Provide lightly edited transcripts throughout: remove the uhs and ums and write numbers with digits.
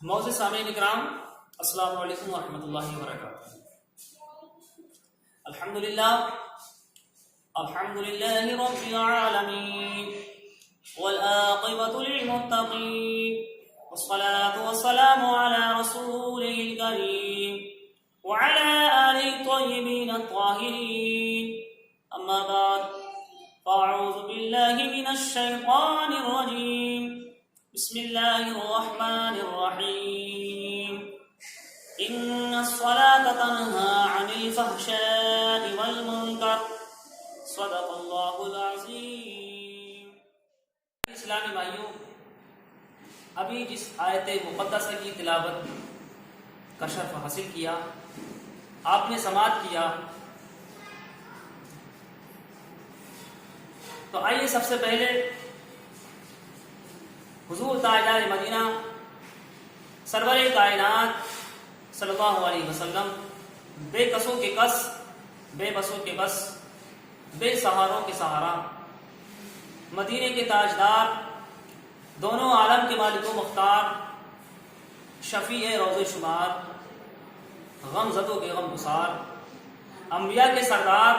معزز سامعین اکرام، السلام علیکم ورحمۃ اللہ وبرکاتہ۔ الحمد للہ رب العالمین والعاقبۃ للمتقین والصلاة والسلام علی رسولہ الکریم وعلی آلہ الطیبین الطاہرین، اما بعد فاعوذ باللہ من الشیطان الرجیم، بسم اللہ الرحمن الرحیم۔ ان الصلاة تنہی عن الفحشاء والمنکر، صدق اللہ العظیم۔ اسلامی بھائیوں، ابھی جس آیت مقدسہ کی تلاوت کا شرف حاصل کیا، آپ نے سماعت کیا، تو آئیے سب سے پہلے حضور تاجدار مدینہ سرور کائنات صلی اللہ علیہ وسلم، بے کسوں کے کس، بے بسوں کے بس، بے سہاروں کے سہارا، مدینے کے تاجدار، دونوں عالم کے مالک و مختار، شفیع روز شمار، غم زدوں کے غم گسار، انبیاء کے سردار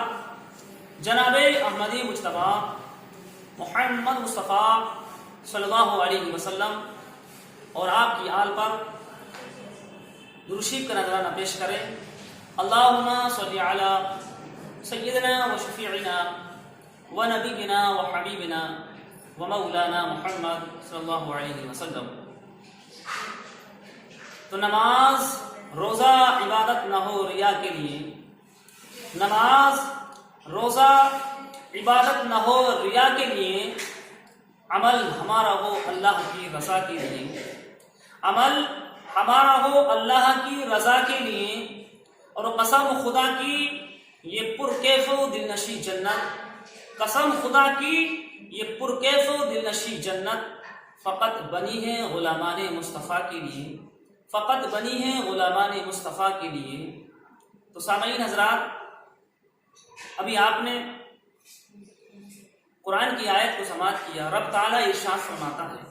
جناب احمدی مجتبی محمد مصطفیٰ صلی اللہ علیہ وسلم اور آپ کی آل پر درود شریف کا نذرانہ پیش کریں۔ اللہم صلی علی سیدنا و شفیعنا و نبینا و حبیبنا و مولانا محمد صلی اللہ علیہ وسلم۔ تو نماز روزہ عبادت نہ ہو ریا کے لیے، نماز روزہ عبادت نہ ہو ریا کے لیے، عمل ہمارا ہو اللہ کی رضا کے لیے، عمل ہمارا ہو اللہ کی رضا کے لیے، اور قسم خدا کی یہ پرکیف و دلنشی جنت، قسم خدا کی یہ پرکیف و دلنشی جنت فقط بنی ہے غلامان مصطفیٰ کے لیے، فقط بنی ہے غلامان مصطفیٰ کے لیے۔ تو سامعین حضرات، ابھی آپ نے قرآن کی آیت کو سماعت کیا۔ رب تعالیٰ ارشاد فرماتا ہے،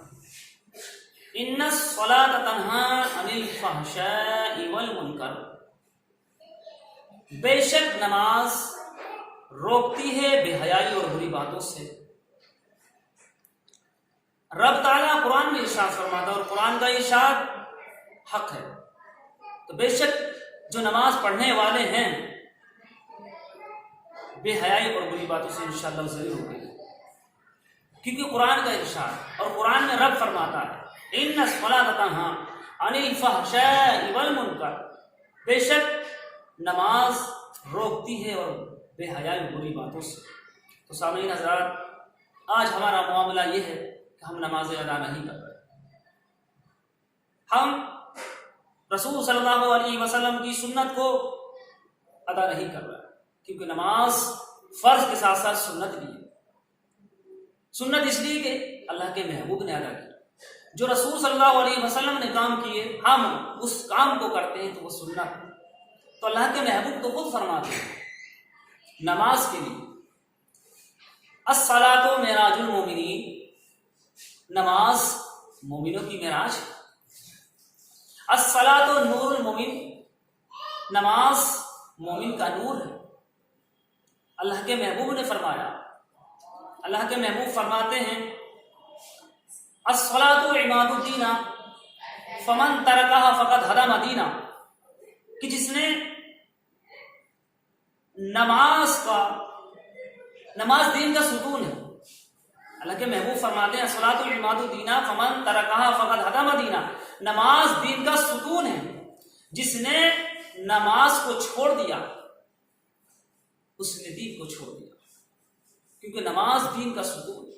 ان الصلاۃ تنہی عن الفحشاء والمنکر، بے شک نماز روکتی ہے بے حیائی اور بری باتوں سے۔ رب تعالیٰ قرآن میں ارشاد فرماتا ہے، اور قرآن کا ارشاد حق ہے، تو بے شک جو نماز پڑھنے والے ہیں بے حیائی اور بری باتوں سے انشاءاللہ ضرور ہوگی، کیونکہ قرآن کا ارشاد، اور قرآن میں رب فرماتا ہے ان الصلاۃ تنہی عن الفحشاء والمنکر، بے شک نماز روکتی ہے اور بے حیائی اور بری باتوں سے۔ تو سامعین حضرات، آج ہمارا معاملہ یہ ہے کہ ہم نمازیں ادا نہیں کر رہے، ہم رسول صلی اللہ علیہ وسلم کی سنت کو ادا نہیں کر رہے، کیونکہ نماز فرض کے ساتھ ساتھ سنت بھی ہے۔ سنت اس لیے کہ اللہ کے محبوب نے ادا کی، جو رسول صلی اللہ علیہ وسلم نے کام کیے ہم اس کام کو کرتے ہیں تو وہ سنت۔ تو اللہ کے محبوب تو خود فرماتے ہیں نماز کے لیے، الصلاۃ معراج المومنین، نماز مومنوں کی معراج ہے۔ الصلاۃ نور المومن، نماز مومن کا نور ہے۔ اللہ کے محبوب نے فرمایا، اللہ کے محبوب فرماتے ہیں الصلاۃ عماد الدین فمن ترکها فقد ہدم دینہ، کہ جس نے نماز دین کا ستون ہے۔ اللہ کے محبوب فرماتے ہیں الصلاۃ عماد الدین فمن ترکها فقد ہدم دینہ، نماز دین کا ستون ہے، جس نے نماز کو چھوڑ دیا اس نے دین کو چھوڑ دیا، کیونکہ نماز دین کا ستون ہے،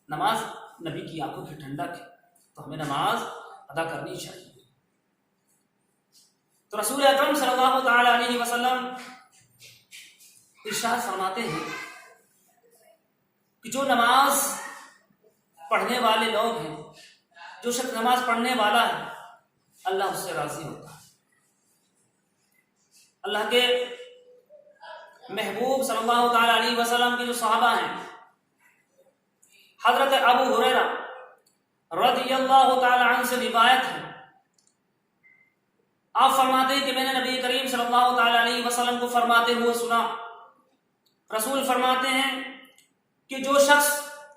نماز نبی کی آنکھوں کی ٹھنڈک ہے، تو ہمیں نماز ادا کرنی چاہیے۔ تو رسول اکرم صلی اللہ تعالی علیہ وسلم ارشاد فرماتے ہیں کہ جو نماز پڑھنے والے لوگ ہیں، جو شخص نماز پڑھنے والا ہے، اللہ اس سے راضی ہوتا ہے۔ اللہ کے محبوب صلی اللہ تعالی علیہ وسلم کے جو صحابہ ہیں، حضرت ابو ہریرہ رضی اللہ تعالی عنہ سے روایت ہے آپ فرماتے ہیں کہ میں نے نبی کریم صلی اللہ تعالی علیہ وسلم کو فرماتے ہوئے سنا، رسول فرماتے ہیں کہ جو شخص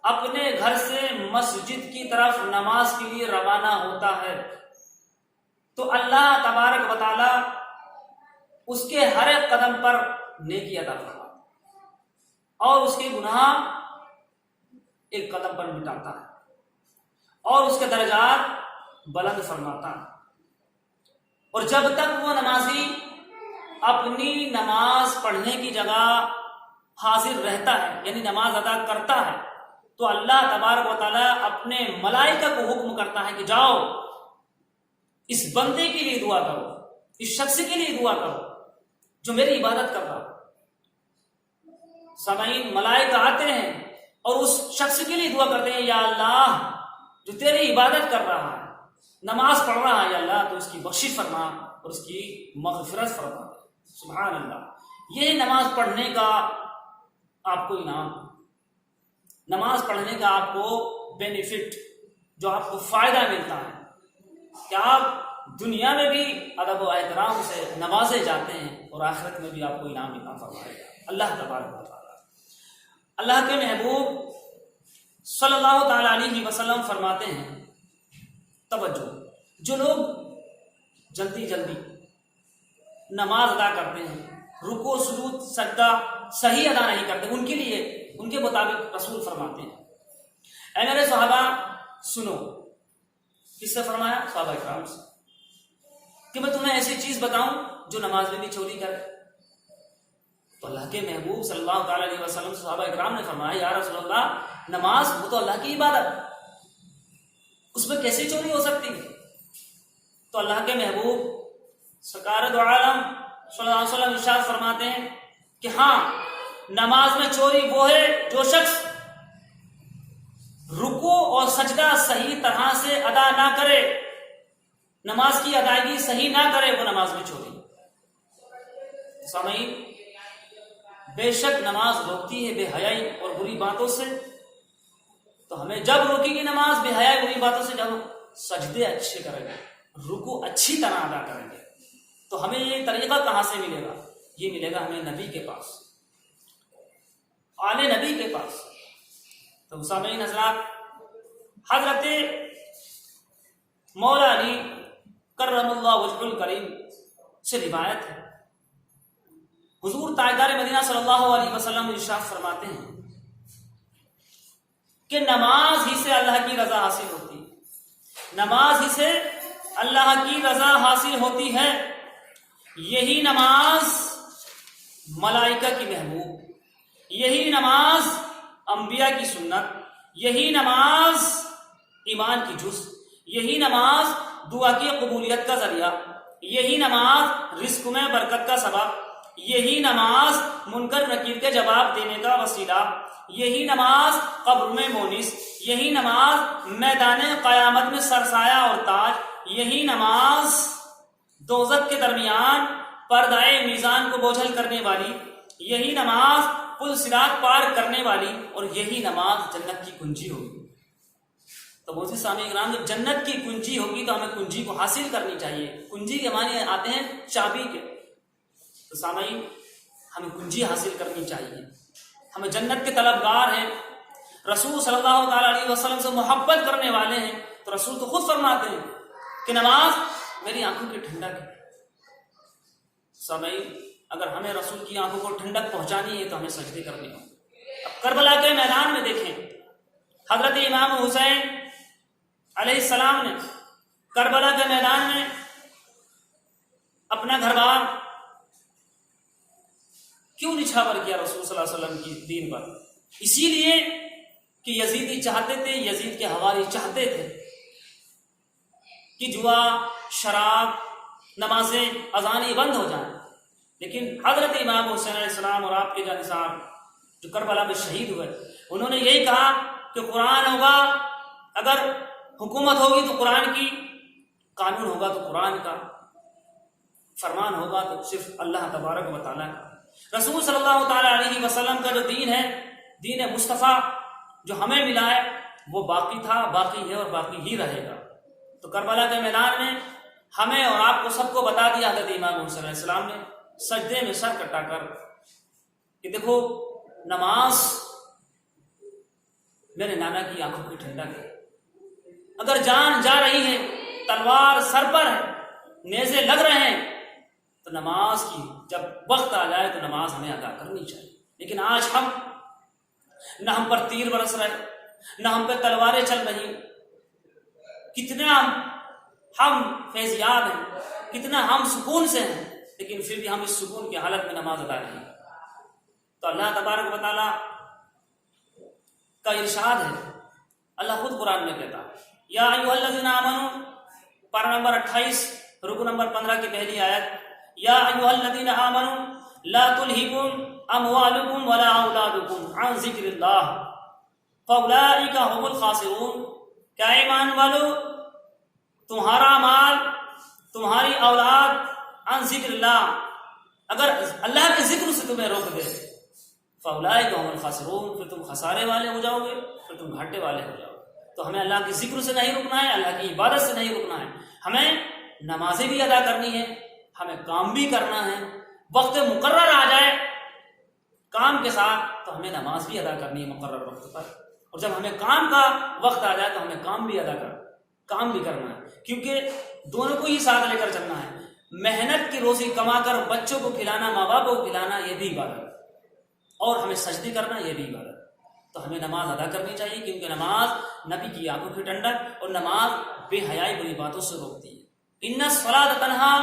اپنے گھر سے مسجد کی طرف نماز کے لیے روانہ ہوتا ہے تو اللہ تبارک و تعالی اس کے ہر ایک قدم پر نیکی عطا فرماتا ہے اور اس کے گناہ ایک قدم پر مٹاتا ہے اور اس کے درجات بلند فرماتا ہے۔ اور جب تک وہ نمازی اپنی نماز پڑھنے کی جگہ حاضر رہتا ہے، یعنی نماز ادا کرتا ہے، تو اللہ تبارک و تعالیٰ اپنے ملائکہ کو حکم کرتا ہے کہ جاؤ اس بندے کے لیے دعا کرو، اس شخص کے لیے دعا کرو جو میری عبادت کر رہا۔ سامعین، ملائکہ آتے ہیں اور اس شخص کے لیے دعا کرتے ہیں، یا اللہ جو تیری عبادت کر رہا ہے، نماز پڑھ رہا ہے، یا اللہ تو اس کی بخشش فرما اور اس کی مغفرت فرما۔ سبحان اللہ، یہ نماز پڑھنے کا آپ کو انعام، نماز پڑھنے کا آپ کو بینیفٹ، جو آپ کو فائدہ ملتا ہے کہ آپ دنیا میں بھی ادب و احترام سے نوازے جاتے ہیں اور آخرت میں بھی آپ کو انعام عطا فرمائے گا اللہ تبارک و تعالیٰ۔ اللہ کے محبوب صلی اللہ تعالی علیہ وسلم فرماتے ہیں، توجہ، جو لوگ جلدی جلدی نماز ادا کرتے ہیں، رکوع سجود سجدہ صحیح ادا نہیں کرتے، ان کے لیے ان کے مطابق رسول فرماتے ہیں، اے میرے صحابہ سنو۔ کس سے فرمایا؟ صحابہ اکرام سے، کہ میں تمہیں ایسی چیز بتاؤں جو نماز میں بھی چوری کرے؟ تو اللہ کے محبوب صلی اللہ تعالی علیہ وسلم صحابہ اکرام نے فرمایا، یا رسول اللہ، نماز وہ تو اللہ کی عبادت، اس میں کیسے چوری ہو سکتی ہے؟ تو اللہ کے محبوب سرکار دو عالم صلی اللہ علیہ وسلم ارشاد فرماتے ہیں کہ ہاں، نماز میں چوری وہ ہے جو شخص رکوع اور سجدہ صحیح طرح سے ادا نہ کرے، نماز کی ادائیگی صحیح نہ کرے، وہ نماز میں چوری۔ سامعین، بے شک نماز روکتی ہے بے حیائی اور بری باتوں سے، تو ہمیں جب روکے گی نماز بے حیائی بری باتوں سے، جب سجدے اچھے کریں گے، رکوع اچھی طرح ادا کریں گے، تو ہمیں یہ طریقہ کہاں سے ملے گا؟ یہ ملے گا ہمیں نبی کے پاس، آل نبی کے پاس۔ تو سامعین حضرات، حضرت مولا علی کرم اللہ وجہ الکریم سے روایت ہے، حضور تاجدار مدینہ صلی اللہ علیہ وسلم ارشاد فرماتے ہیں کہ نماز ہی سے اللہ کی رضا حاصل ہوتی ہے، نماز ہی سے اللہ کی رضا حاصل ہوتی ہے، یہی نماز ملائکہ کی محبوب، یہی نماز انبیاء کی سنت، یہی نماز ایمان کی جز، یہی نماز دعا کی قبولیت کا ذریعہ، یہی نماز رزق میں برکت کا سبب، یہی نماز منکر نکیر کے جواب دینے کا وسیلہ، یہی نماز قبر میں مونس، یہی نماز میدان قیامت میں سرسایہ اور تاج، یہی نماز دوزخ کے درمیان پردہ میزان کو بوجھل کرنے والی، یہی نماز پل صراط پار کرنے والی، اور یہی نماز جنت کی کنجی ہوگی۔ تو موجود سامعین کرام، جب جنت کی کنجی ہوگی تو ہمیں کنجی کو حاصل کرنی چاہیے۔ کنجی کے معنی آتے ہیں چابی کے، تو سامعین ہمیں کنجی حاصل کرنی چاہیے، ہمیں جنت کے طلبگار ہیں، رسول صلی اللہ تعالی علیہ وسلم سے محبت کرنے والے ہیں، تو رسول تو خود فرماتے ہیں کہ نماز میری آنکھوں کی ٹھنڈک ہے۔ سامعین، اگر ہمیں رسول کی آنکھوں کو ٹھنڈک پہنچانی ہے تو ہمیں سجدے کرنے ہوں۔ اب کربلا کے میدان میں دیکھیں، حضرت امام حسین علیہ السلام نے کربلا کے میدان میں اپنا گھر بار کیوں نچھاور کیا رسول صلی اللہ علیہ وسلم کی دین پر؟ اسی لیے کہ یزیدی چاہتے تھے، یزید کے حوالی چاہتے تھے کہ جوا، شراب، نمازیں، اذانیں بند ہو جائیں، لیکن حضرت امام حسین علیہ السلام اور آپ کے جانثار جو کربلا میں شہید ہوئے، انہوں نے یہی کہا کہ قرآن ہوگا، اگر حکومت ہوگی تو قرآن کی، قانون ہوگا تو قرآن کا، فرمان ہوگا تو صرف اللہ تبارک و تعالیٰ کا۔ رسول صلی اللہ تعالی علیہ وسلم کا جو دین ہے، دین مصطفیٰ جو ہمیں ملا ہے، وہ باقی تھا، باقی ہے اور باقی ہی رہے گا۔ تو کربلا کے میدان میں ہمیں اور آپ کو سب کو بتا دیا حضرت امام حسین علیہ السلام نے سجدے میں سر کٹا کر کہ دیکھو نماز میرے نانا کی آنکھوں کی ٹھنڈک ہے. اگر جان جا رہی ہے، تلوار سر پر ہے، نیزے لگ رہے ہیں، تو نماز کی جب وقت آ جائے تو نماز ہمیں ادا کرنی چاہیے. لیکن آج نہ ہم پر تیر برس رہے، نہ ہم پہ تلواریں چل رہی، کتنا ہم فیضیاب ہیں، کتنا ہم سکون سے ہیں، لیکن پھر بھی ہم اس سکون کی حالت میں نماز ادا نہیں. تو اللہ تبارک و تعالیٰ کا ارشاد ہے، اللہ خود قرآن میں کہتا ہے یا ایھا الذین آمنوا، پارہ نمبر 28 رکو نمبر 15 کی پہلی آیت، یا ایھا الذین آمنوا لا تلہکم اموالکم ولا اولادکم عن ذکر اللہ فاولئک ھم الخاسرون. کیا ایمان والو، تمہارا مال، تمہاری اولاد عن ذکر اللہ، اگر اللہ کے ذکر سے تمہیں روک دے، فاولئک ھم الخاسرون، پھر تم خسارے والے ہو جاؤ گے، پھر تم گھاٹے والے ہو جاؤ گے. تو ہمیں اللہ کے ذکر سے نہیں رکنا ہے، اللہ کی عبادت سے نہیں رکنا ہے. ہمیں نمازیں بھی ادا کرنی ہے، ہمیں کام بھی کرنا ہے. وقت مقرر آ جائے کام کے ساتھ تو ہمیں نماز بھی ادا کرنی ہے مقرر وقت پر، اور جب ہمیں کام کا وقت آ جائے تو ہمیں کام بھی کرنا ہے، کیونکہ دونوں کو ہی ساتھ لے کر چلنا ہے. محنت کی روزی کما کر بچوں کو کھلانا، ماں باپ کو کھلانا، یہ بھی عبادت ہے، اور ہمیں سجدے کرنا یہ بھی عبادت ہے. تو ہمیں نماز ادا کرنی چاہیے، کیونکہ نماز نبی کی آنکھوں کی ٹھنڈک، اور نماز بے حیائی بری باتوں سے روکتی ہے. ان الصلاۃ تنہیٰ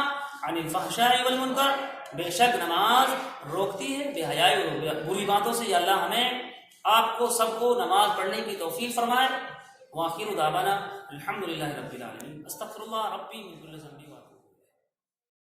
عن الفحشاء والمنکر، بے شک نماز روکتی ہے بے حیائی اور بری باتوں سے. یا اللہ ہمیں آپ کو سب کو نماز پڑھنے کی توفیق فرمائے. وآخر دعوانا الحمدللہ رب العالمین. استغفر اللہ ربی من کل ذنب.